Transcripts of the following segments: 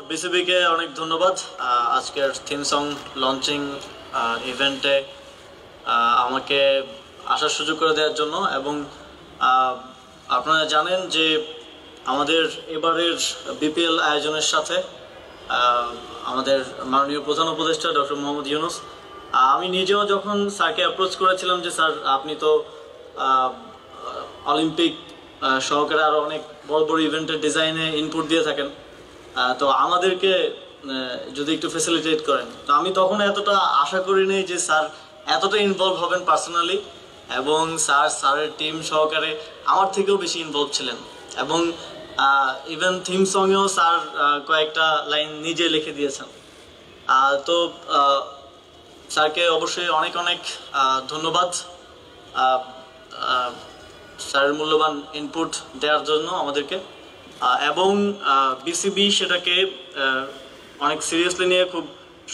বিসিবিকে অনেক ধন্যবাদ আজকের থিম সং লঞ্চিং ইভেন্টে আমাকে আসার সুযোগ করে দেওয়ার জন্য। এবং আপনারা জানেন যে আমাদের এবারের বিপিএল আয়োজনের সাথে আমাদের মাননীয় প্রধান উপদেষ্টা ডক্টর মোহাম্মদ ইউনূস, আমি নিজেও যখন স্যারকে অ্যাপ্রোচ করেছিলাম যে স্যার আপনি তো অলিম্পিক সহকারে আরও অনেক বড় বড় ইভেন্টের ডিজাইনে ইনপুট দিয়ে থাকেন, তো আমাদেরকে যদি একটু ফ্যাসিলিটেট করেন। তো আমি তখন এতটা আশা করিনি যে স্যার এতটা ইনভলভ হবেন পার্সোনালি, এবং স্যারের টিম সহকারে আমার থেকেও বেশি ইনভলভ ছিলেন। এবং ইভেন থিম সংয়েও স্যার কয়েকটা লাইন নিজে লিখে দিয়েছেন। তো স্যারকে অবশ্যই অনেক অনেক ধন্যবাদ স্যারের মূল্যবান ইনপুট দেওয়ার জন্য আমাদেরকে। এবং বিসিবি সেটাকে অনেক সিরিয়াসলি নিয়ে খুব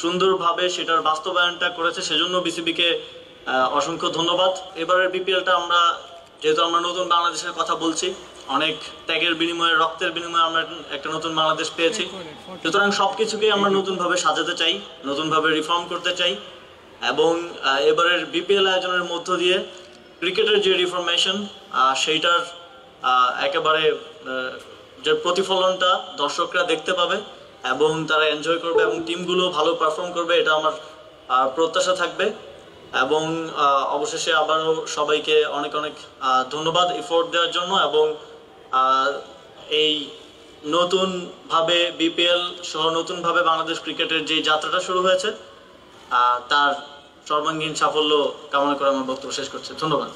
সুন্দরভাবে সেটার বাস্তবায়নটা করেছে, সেজন্য বিসিবিকে অসংখ্য ধন্যবাদ। এবারের বিপিএলটা যেহেতু আমরা নতুন বাংলাদেশের কথা বলছি, অনেক ত্যাগের বিনিময়ে রক্তের বিনিময়ে আমরা একটা নতুন বাংলাদেশ পেয়েছি, সুতরাং সবকিছুকে আমরা নতুনভাবে সাজাতে চাই, নতুনভাবে রিফর্ম করতে চাই। এবং এবারের বিপিএল আয়োজনের মধ্য দিয়ে ক্রিকেটের যে রিফরমেশন সেইটার একেবারে যে প্রতিফলনটা দর্শকরা দেখতে পাবে এবং তারা এনজয় করবে এবং টিমগুলো ভালো পারফর্ম করবে, এটা আমার প্রত্যাশা থাকবে। এবং অবশেষে আবারও সবাইকে অনেক অনেক ধন্যবাদ এফোর্ট দেওয়ার জন্য। এবং এই নতুনভাবে বিপিএল সহ নতুনভাবে বাংলাদেশ ক্রিকেটের যে যাত্রাটা শুরু হয়েছে তার সর্বাঙ্গীন সাফল্য কামনা করে আমার বক্তব্য শেষ করছি। ধন্যবাদ।